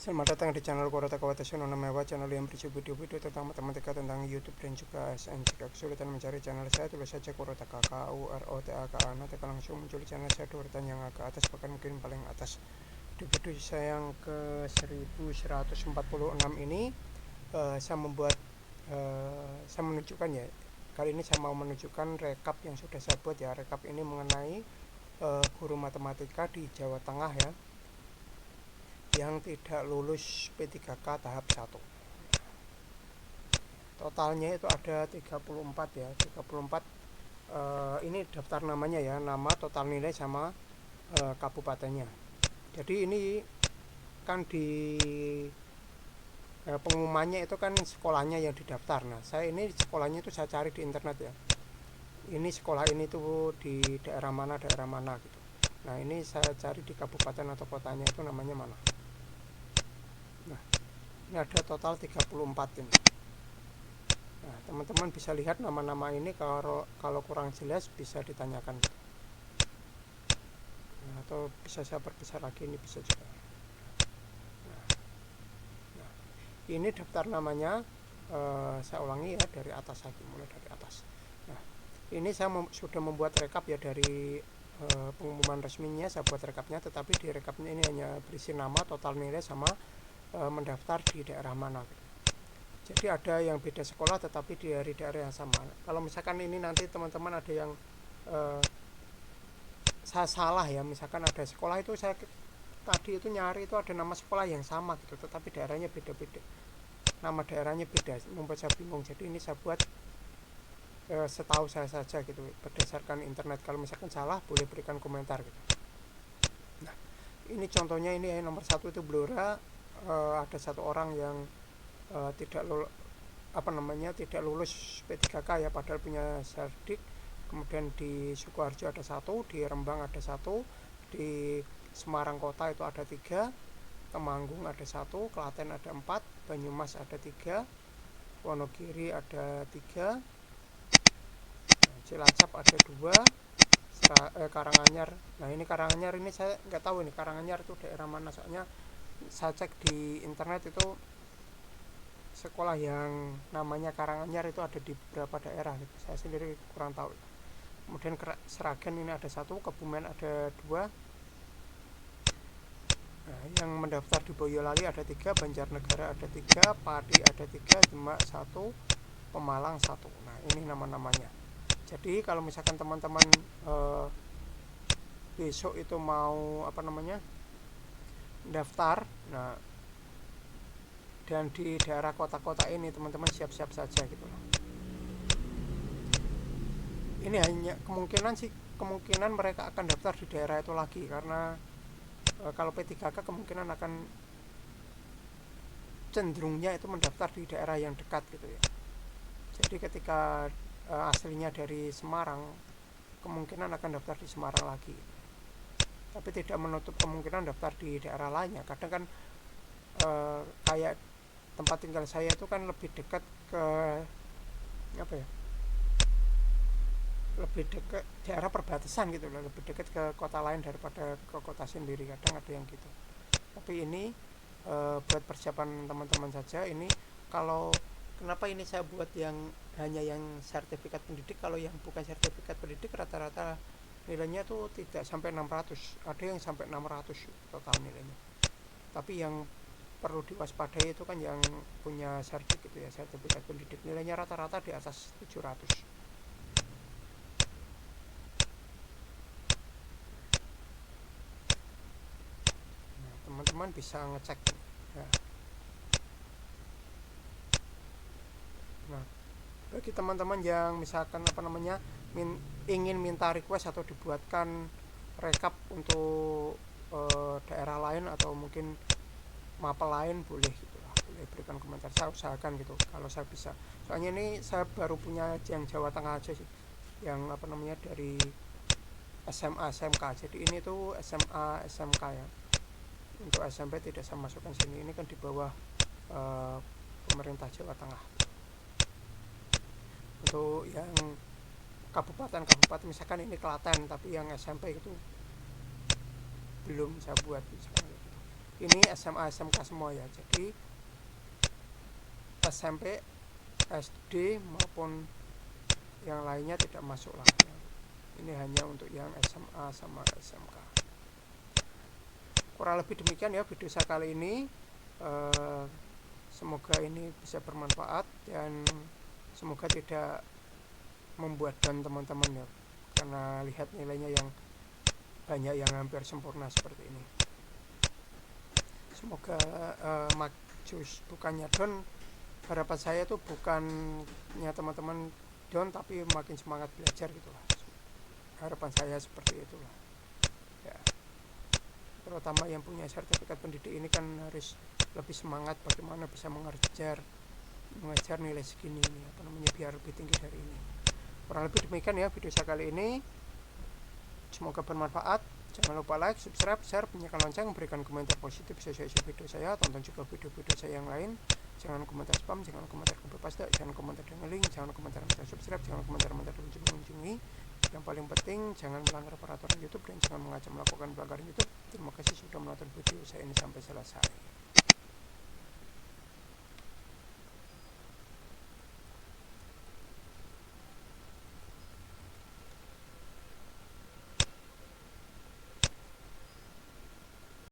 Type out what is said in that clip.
Selamat datang di channel Korota Kawatasiono Mewah, channel yang berisi video-video tentang matematika, tentang YouTube dan juga ASN. Jika kesulitan mencari channel saya, tulis saja Korota KKUROTAKA. Nanti akan langsung muncul di channel saya di urutan yang agak atas, bahkan mungkin paling atas. Di video saya yang ke 1146 ini, saya menunjukkan ya. Kali ini saya mau menunjukkan rekap yang sudah saya buat ya. Rekap ini mengenai guru matematika di Jawa Tengah ya, yang tidak lulus P3K tahap 1. Totalnya itu ada 34 ya, 34. Ini daftar namanya ya, nama, total nilai sama kabupatennya. Jadi ini kan di pengumumannya itu kan sekolahnya yang didaftar. Nah, saya ini sekolahnya itu saya cari di internet ya. Ini sekolah ini tuh di daerah mana gitu. Nah, ini saya cari di kabupaten atau kotanya itu namanya mana. Nah, ini ada total 34 ini. Nah, teman-teman bisa lihat nama-nama ini, kalau kurang jelas bisa ditanyakan. Nah, atau bisa saya perbesar lagi, ini bisa juga. Nah, ini daftar namanya, saya ulangi ya, dari atas lagi, mulai dari atas. Nah, ini saya sudah membuat rekap ya dari pengumuman resminya, saya buat rekapnya, tetapi di rekapnya ini hanya berisi nama, total nilai, sama mendaftar di daerah mana. Jadi ada yang beda sekolah tetapi dari daerah yang sama. Kalau misalkan ini nanti teman-teman ada yang saya salah ya, misalkan ada sekolah itu saya tadi itu nyari itu ada nama sekolah yang sama gitu, tetapi daerahnya beda-beda, nama daerahnya beda, membuat saya bingung. Jadi ini saya buat setahu saya saja gitu, berdasarkan internet. Kalau misalkan salah boleh berikan komentar gitu. Nah, ini contohnya, ini nomor 1 itu Blora. Ada satu orang yang tidak lulus P3K ya, padahal punya serdik. Kemudian di Sukoharjo ada 1, di Rembang ada 1, di Semarang Kota itu ada 3, Temanggung ada 1, Klaten ada 4, Banyumas ada 3, Wonogiri ada 3, Cilacap ada 2, Karanganyar. Nah, ini Karanganyar ini saya nggak tahu ini Karanganyar itu daerah mana, soalnya saya cek di internet itu sekolah yang namanya Karanganyar itu ada di beberapa daerah gitu. Saya sendiri kurang tahu. Kemudian Seragen ini ada 1, Kebumen ada 2. Nah, yang mendaftar di Boyolali ada 3, Banjarnegara ada 3, Pati ada 3, Demak 1, Pemalang 1. Nah, ini nama-namanya. Jadi kalau misalkan teman-teman besok itu mau daftar, nah, dan di daerah kota-kota ini teman-teman siap-siap saja gitu loh. Ini hanya kemungkinan mereka akan daftar di daerah itu lagi, karena kalau P3K kemungkinan akan cenderungnya itu mendaftar di daerah yang dekat gitu ya. Jadi ketika aslinya dari Semarang, kemungkinan akan daftar di Semarang lagi. Tapi tidak menutup kemungkinan daftar di daerah lainnya. Kadang kan kayak tempat tinggal saya itu kan lebih dekat ke lebih dekat daerah perbatasan gitu loh, lebih dekat ke kota lain daripada ke kota sendiri. Kadang ada yang gitu. Tapi ini buat persiapan teman-teman saja. Ini kalau kenapa ini saya buat yang hanya yang sertifikat pendidik. Kalau yang bukan sertifikat pendidik rata-rata nilainya tuh tidak sampai 600, ada yang sampai 600 total nilainya. Tapi yang perlu diwaspadai itu kan yang punya sertifikat gitu ya, sertifikat pendidik, nilainya rata-rata di atas 700. Nah, teman-teman bisa ngecek ya. Nah, bagi teman-teman yang misalkan ingin minta request atau dibuatkan rekap untuk daerah lain atau mungkin mapel lain, boleh gitu lah, boleh berikan komentar. Saya usahakan gitu kalau saya bisa. Soalnya ini saya baru punya yang Jawa Tengah aja sih, yang dari SMA SMK. Jadi ini tuh SMA SMK ya. Untuk SMP tidak saya masukkan sini. Ini kan di bawah pemerintah Jawa Tengah. Untuk yang kabupaten misalkan ini Klaten, tapi yang SMP itu belum saya buat misalkan gitu. ini SMA SMK semua ya, jadi SMP SD maupun yang lainnya tidak masuk lah. Ini hanya untuk yang SMA sama SMK. Kurang lebih demikian ya video saya kali ini. Semoga ini bisa bermanfaat dan semoga tidak membuat down teman-teman ya, karena lihat nilainya yang banyak yang hampir sempurna seperti ini. Semoga majus bukannya down. Harapan saya tuh bukannya teman-teman down, tapi makin semangat belajar gitu lah. Harapan saya seperti itulah ya. Terutama yang punya sertifikat pendidik ini kan harus lebih semangat bagaimana bisa mengejar nilai segini ini, biar lebih tinggi dari ini. Kurang lebih demikian ya video saya kali ini. Semoga bermanfaat. Jangan lupa like, subscribe, share, nyalakan lonceng, berikan komentar positif sesuai video saya. Tonton juga video-video saya yang lain. Jangan komentar spam, jangan komentar copy paste, jangan komentar dengan link, jangan komentar minta subscribe, jangan komentar mengunjungi. Yang paling penting jangan melanggar peraturan YouTube dan jangan mengajak melakukan pelanggaran YouTube. Terima kasih sudah menonton video saya ini sampai selesai.